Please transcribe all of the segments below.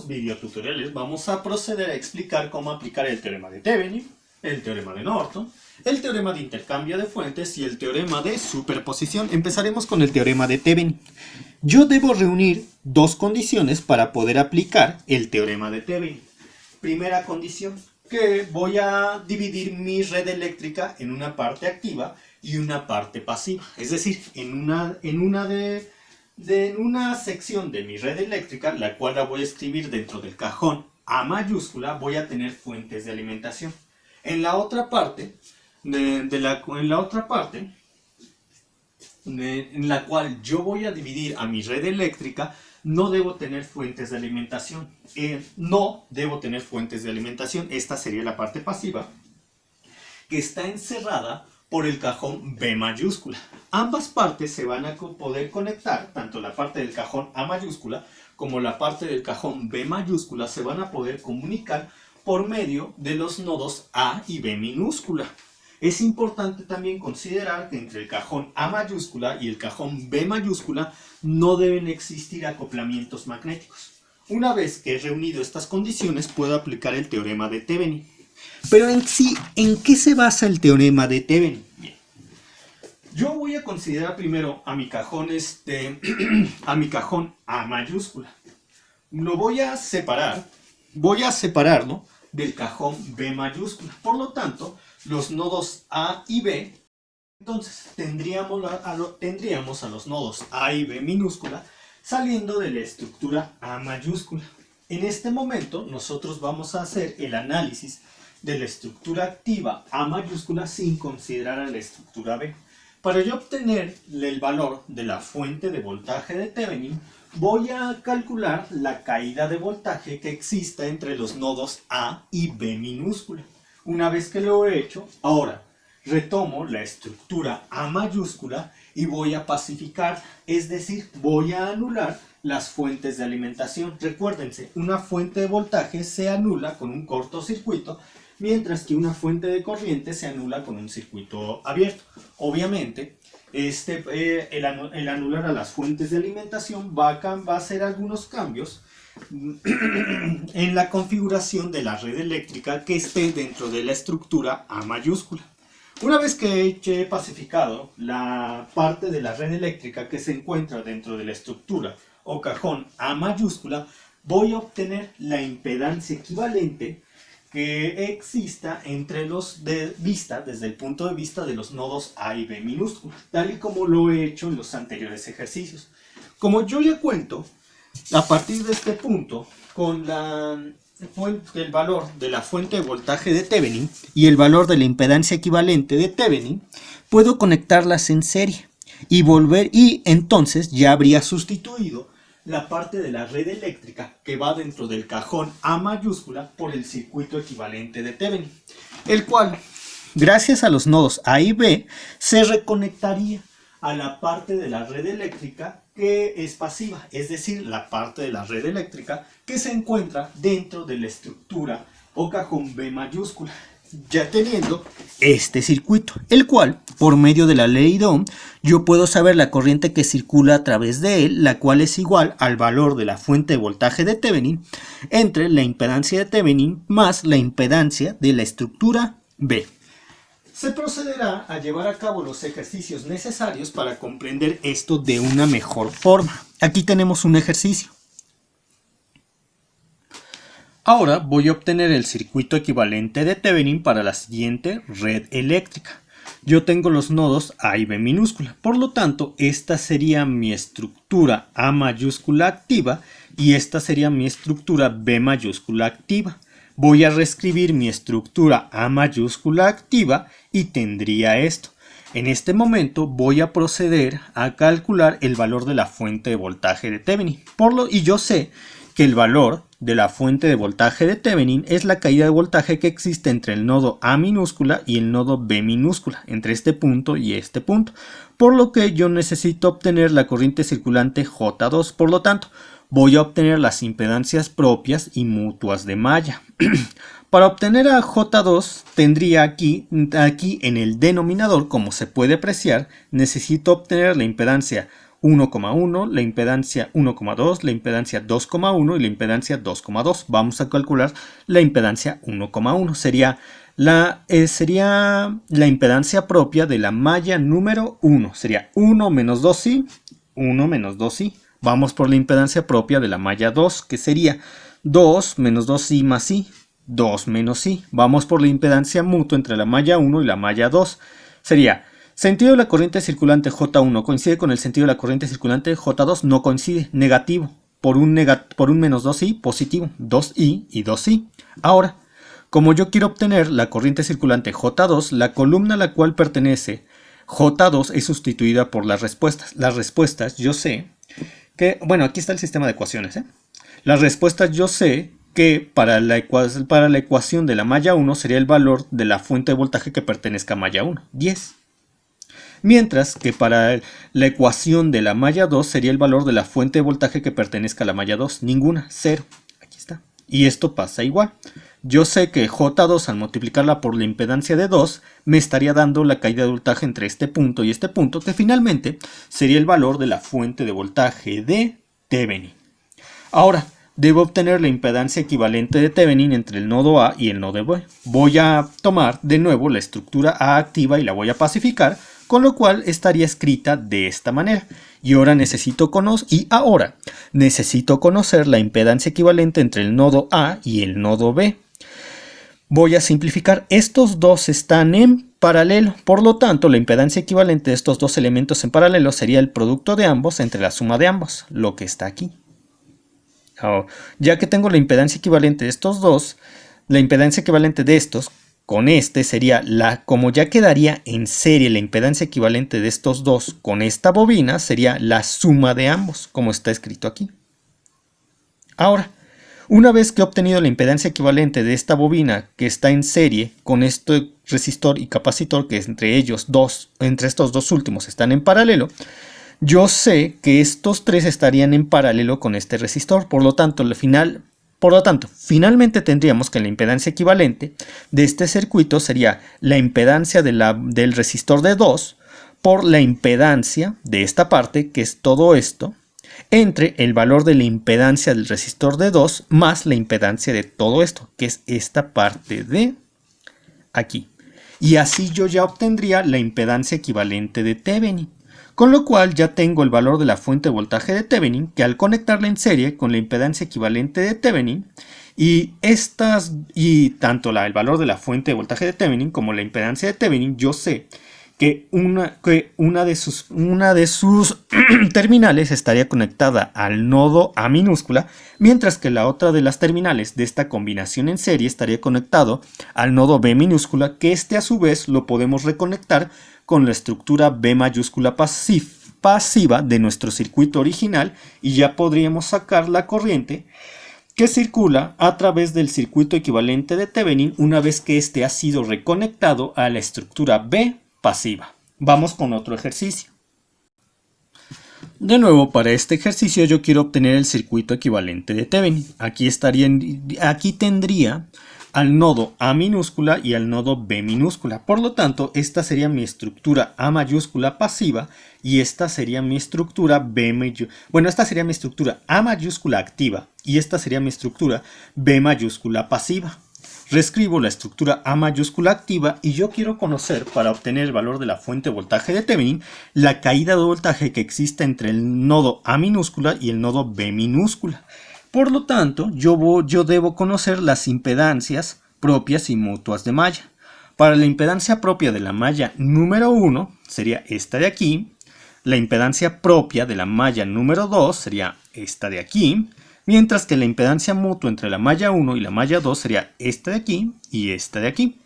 próximos videotutoriales vamos a proceder a explicar cómo aplicar el teorema de Thevenin, el teorema de Norton, el teorema de intercambio de fuentes y el teorema de superposición. Empezaremos con el teorema de Thevenin. Yo debo reunir dos condiciones para poder aplicar el teorema de Thevenin. Primera condición, que voy a dividir mi red eléctrica en una parte activa y una parte pasiva. Es decir, en una sección de mi red eléctrica, la cual la voy a escribir dentro del cajón A mayúscula, voy a tener fuentes de alimentación. En la otra parte, en la cual yo voy a dividir a mi red eléctrica, no debo tener fuentes de alimentación. Esta sería la parte pasiva, que está encerrada por el cajón B mayúscula. Ambas partes se van a poder conectar, tanto la parte del cajón A mayúscula como la parte del cajón B mayúscula se van a poder comunicar por medio de los nodos A y B minúscula. Es importante también considerar que entre el cajón A mayúscula y el cajón B mayúscula no deben existir acoplamientos magnéticos. Una vez que he reunido estas condiciones, puedo aplicar el teorema de Thevenin. Pero en sí, ¿en qué se basa el teorema de Thevenin? Bien. Yo voy a considerar primero a mi cajón A mayúscula. Lo voy a separarlo del cajón B mayúscula. Por lo tanto, los nodos A y B, entonces tendríamos a los nodos A y B minúscula saliendo de la estructura A mayúscula. En este momento nosotros vamos a hacer el análisis de la estructura activa A mayúscula sin considerar a la estructura B. Para yo obtener el valor de la fuente de voltaje de Thevenin, voy a calcular la caída de voltaje que exista entre los nodos A y B minúscula. Una vez que lo he hecho, ahora retomo la estructura A mayúscula y voy a pacificar, es decir, voy a anular las fuentes de alimentación. Recuérdense, una fuente de voltaje se anula con un cortocircuito, mientras que una fuente de corriente se anula con un circuito abierto. Obviamente, el anular a las fuentes de alimentación va a hacer algunos cambios en la configuración de la red eléctrica que esté dentro de la estructura A mayúscula. Una vez que he pacificado la parte de la red eléctrica que se encuentra dentro de la estructura o cajón A mayúscula, voy a obtener la impedancia equivalente que exista entre desde el punto de vista de los nodos A y B minúscula, tal y como lo he hecho en los anteriores ejercicios. Como yo ya cuento a partir de este punto con el valor de la fuente de voltaje de Thevenin y el valor de la impedancia equivalente de Thevenin, puedo conectarlas en serie y entonces ya habría sustituido la parte de la red eléctrica que va dentro del cajón A mayúscula por el circuito equivalente de Thevenin, el cual, gracias a los nodos A y B, se reconectaría a la parte de la red eléctrica que es pasiva, es decir, la parte de la red eléctrica que se encuentra dentro de la estructura o cajón B mayúscula, ya teniendo este circuito, el cual, por medio de la ley de Ohm, yo puedo saber la corriente que circula a través de él, la cual es igual al valor de la fuente de voltaje de Thevenin entre la impedancia de Thevenin más la impedancia de la estructura B. Se procederá a llevar a cabo los ejercicios necesarios para comprender esto de una mejor forma. Aquí tenemos un ejercicio. Ahora voy a obtener el circuito equivalente de Thevenin para la siguiente red eléctrica. Yo tengo los nodos A y B minúscula, por lo tanto esta sería mi estructura A mayúscula activa y esta sería mi estructura B mayúscula activa. Voy a reescribir mi estructura A mayúscula activa y tendría esto. En este momento voy a proceder a calcular el valor de la fuente de voltaje de Thevenin. Y yo sé que el valor de la fuente de voltaje de Thevenin es la caída de voltaje que existe entre el nodo A minúscula y el nodo B minúscula, entre este punto y este punto, por lo que yo necesito obtener la corriente circulante J2. Por lo tanto, voy a obtener las impedancias propias y mutuas de malla. Para obtener a J2 tendría aquí en el denominador, como se puede apreciar, necesito obtener la impedancia 1,1, la impedancia 1,2, la impedancia 2,1 y la impedancia 2,2. Vamos a calcular la impedancia 1,1. Sería la impedancia propia de la malla número 1. Sería 1 menos 2i, 1 menos 2i. Vamos por la impedancia propia de la malla 2, que sería 2 menos 2i más i, 2 menos i. Vamos por la impedancia mutua entre la malla 1 y la malla 2. Sería sentido de la corriente circulante J1 coincide con el sentido de la corriente circulante J2, no coincide, negativo. Por un menos 2i, positivo, 2i y 2i. Ahora, como yo quiero obtener la corriente circulante J2, la columna a la cual pertenece J2 es sustituida por las respuestas. Las respuestas yo sé que, bueno, aquí está el sistema de ecuaciones. Las respuestas yo sé que para la ecuación de la malla 1 sería el valor de la fuente de voltaje que pertenezca a malla 1, 10. Mientras que para la ecuación de la malla 2 sería el valor de la fuente de voltaje que pertenezca a la malla 2, ninguna, 0. Aquí está. Y esto pasa igual. Yo sé que J2 al multiplicarla por la impedancia de 2 me estaría dando la caída de voltaje entre este punto y este punto, que finalmente sería el valor de la fuente de voltaje de Thevenin. Ahora, debo obtener la impedancia equivalente de Thevenin entre el nodo A y el nodo B. Voy a tomar de nuevo la estructura A activa y la voy a pacificar, con lo cual estaría escrita de esta manera. Y ahora necesito conocer la impedancia equivalente entre el nodo A y el nodo B. Voy a simplificar. Estos dos están en paralelo. Por lo tanto, la impedancia equivalente de estos dos elementos en paralelo sería el producto de ambos entre la suma de ambos, lo que está aquí. Ahora, ya que tengo la impedancia equivalente de estos dos, la impedancia equivalente de estos con este sería como ya quedaría en serie la impedancia equivalente de estos dos con esta bobina, sería la suma de ambos, como está escrito aquí. Ahora, una vez que he obtenido la impedancia equivalente de esta bobina que está en serie con este resistor y capacitor, que entre estos dos últimos están en paralelo, yo sé que estos tres estarían en paralelo con este resistor. Por lo tanto, finalmente tendríamos que la impedancia equivalente de este circuito sería la impedancia del resistor de 2 por la impedancia de esta parte, que es todo esto, entre el valor de la impedancia del resistor de 2 más la impedancia de todo esto, que es esta parte de aquí. Y así yo ya obtendría la impedancia equivalente de Thevenin. Con lo cual ya tengo el valor de la fuente de voltaje de Thevenin, que al conectarla en serie con la impedancia equivalente de Thevenin, y tanto el valor de la fuente de voltaje de Thevenin como la impedancia de Thevenin, yo sé que una de sus terminales estaría conectada al nodo A minúscula, mientras que la otra de las terminales de esta combinación en serie estaría conectado al nodo B minúscula, que a su vez lo podemos reconectar con la estructura B mayúscula pasiva de nuestro circuito original, y ya podríamos sacar la corriente que circula a través del circuito equivalente de Thevenin una vez que este ha sido reconectado a la estructura B pasiva. Vamos con otro ejercicio. De nuevo, para este ejercicio yo quiero obtener el circuito equivalente de Thevenin. Aquí tendría al nodo A minúscula y al nodo B minúscula. Por lo tanto, esta sería mi estructura A mayúscula pasiva y esta sería mi estructura esta sería mi estructura A mayúscula activa y esta sería mi estructura B mayúscula pasiva. Reescribo la estructura A mayúscula activa y yo quiero conocer, para obtener el valor de la fuente de voltaje de Thevenin, la caída de voltaje que existe entre el nodo A minúscula y el nodo B minúscula. Por lo tanto, yo debo conocer las impedancias propias y mutuas de malla. Para la impedancia propia de la malla número 1 sería esta de aquí. La impedancia propia de la malla número 2 sería esta de aquí. Mientras que la impedancia mutua entre la malla 1 y la malla 2 sería esta de aquí y esta de aquí.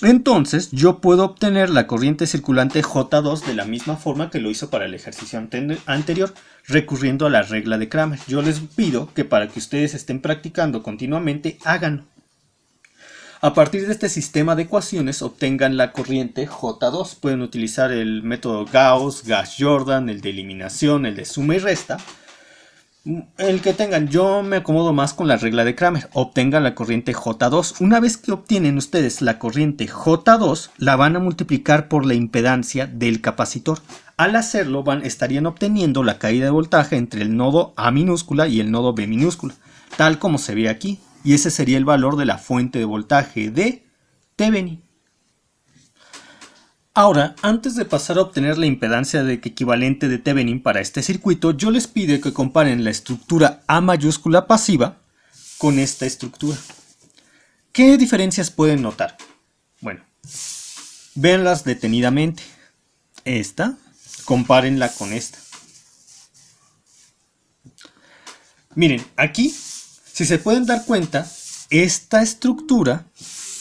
Entonces, yo puedo obtener la corriente circulante J2 de la misma forma que lo hizo para el ejercicio anterior, recurriendo a la regla de Kramer. Yo les pido que para que ustedes estén practicando continuamente, háganlo. A partir de este sistema de ecuaciones obtengan la corriente J2. Pueden utilizar el método Gauss, Jordan, el de eliminación, el de suma y resta. El que tengan, yo me acomodo más con la regla de Kramer. Obtengan la corriente J2. Una vez que obtienen ustedes la corriente J2, la van a multiplicar por la impedancia del capacitor. Al hacerlo estarían obteniendo la caída de voltaje entre el nodo A minúscula y el nodo B minúscula, tal como se ve aquí, y ese sería el valor de la fuente de voltaje de Thevenin. Ahora, antes de pasar a obtener la impedancia equivalente de Thevenin para este circuito, yo les pido que comparen la estructura A mayúscula pasiva con esta estructura. ¿Qué diferencias pueden notar? Bueno, véanlas detenidamente. Esta, compárenla con esta. Miren, aquí, si se pueden dar cuenta, esta estructura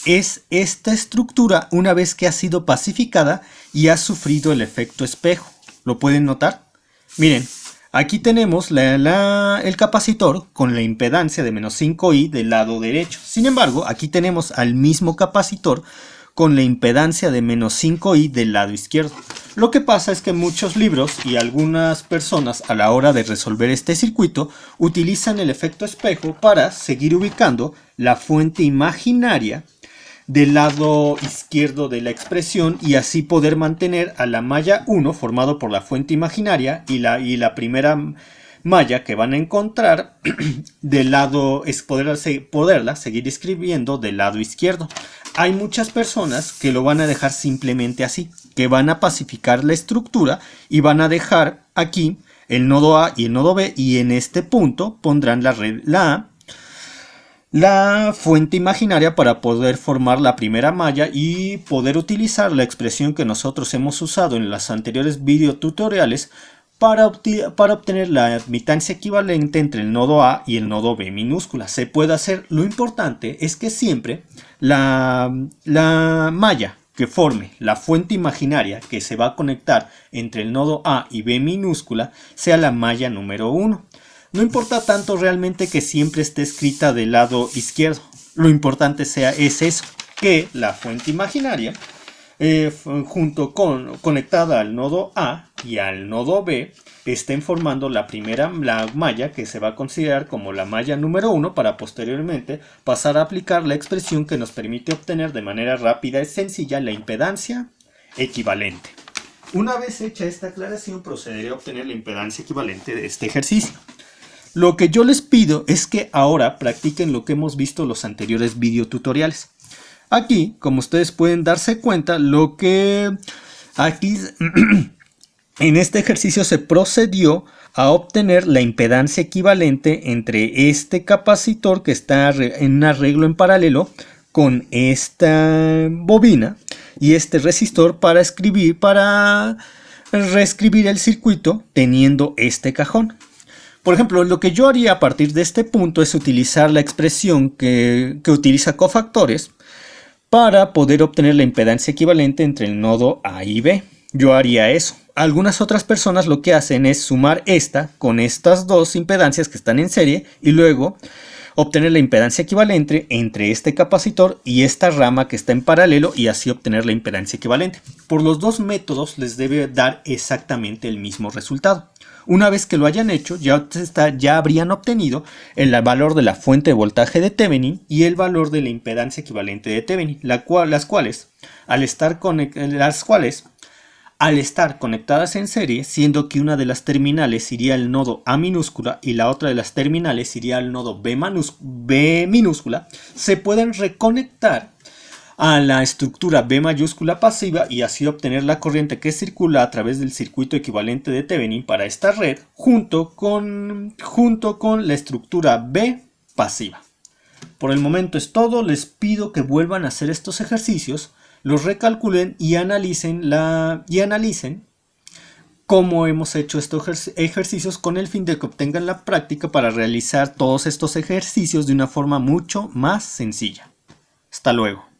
es esta estructura una vez que ha sido pacificada y ha sufrido el efecto espejo. ¿Lo pueden notar? Miren, aquí tenemos el capacitor con la impedancia de menos 5i del lado derecho. Sin embargo, aquí tenemos al mismo capacitor con la impedancia de menos 5i del lado izquierdo. Lo que pasa es que muchos libros y algunas personas a la hora de resolver este circuito utilizan el efecto espejo para seguir ubicando la fuente imaginaria del lado izquierdo de la expresión y así poder mantener a la malla 1 formado por la fuente imaginaria y la primera malla que van a encontrar del lado es poderla seguir escribiendo del lado izquierdo. Hay muchas personas que lo van a dejar simplemente así, que van a pacificar la estructura y van a dejar aquí el nodo A y el nodo B, y en este punto pondrán la fuente imaginaria para poder formar la primera malla y poder utilizar la expresión que nosotros hemos usado en los anteriores videotutoriales para obtener la admitancia equivalente entre el nodo A y el nodo B minúscula. Se puede hacer, lo importante es que siempre la malla que forme la fuente imaginaria que se va a conectar entre el nodo A y B minúscula sea la malla número 1. No importa tanto realmente que siempre esté escrita del lado izquierdo. Lo importante es eso, que la fuente imaginaria conectada al nodo A y al nodo B estén formando la malla que se va a considerar como la malla número 1 para posteriormente pasar a aplicar la expresión que nos permite obtener de manera rápida y sencilla la impedancia equivalente. Una vez hecha esta aclaración, procederé a obtener la impedancia equivalente de este ejercicio. Lo que yo les pido es que ahora practiquen lo que hemos visto en los anteriores videotutoriales. Aquí, como ustedes pueden darse cuenta, lo que aquí en este ejercicio se procedió a obtener la impedancia equivalente entre este capacitor que está en un arreglo en paralelo con esta bobina y este resistor para reescribir el circuito teniendo este cajón. Por ejemplo, lo que yo haría a partir de este punto es utilizar la expresión que utiliza cofactores para poder obtener la impedancia equivalente entre el nodo A y B. Yo haría eso. Algunas otras personas lo que hacen es sumar esta con estas dos impedancias que están en serie y luego obtener la impedancia equivalente entre este capacitor y esta rama que está en paralelo y así obtener la impedancia equivalente. Por los dos métodos les debe dar exactamente el mismo resultado. Una vez que lo hayan hecho, ya habrían obtenido el valor de la fuente de voltaje de Thevenin y el valor de la impedancia equivalente de Thevenin, las cuales, al estar conectadas en serie, siendo que una de las terminales iría al nodo A minúscula y la otra de las terminales iría al nodo B minúscula, se pueden reconectar a la estructura B mayúscula pasiva y así obtener la corriente que circula a través del circuito equivalente de Thevenin para esta red junto con la estructura B pasiva. Por el momento es todo. Les pido que vuelvan a hacer estos ejercicios, los recalculen y analicen cómo hemos hecho estos ejercicios con el fin de que obtengan la práctica para realizar todos estos ejercicios de una forma mucho más sencilla. Hasta luego.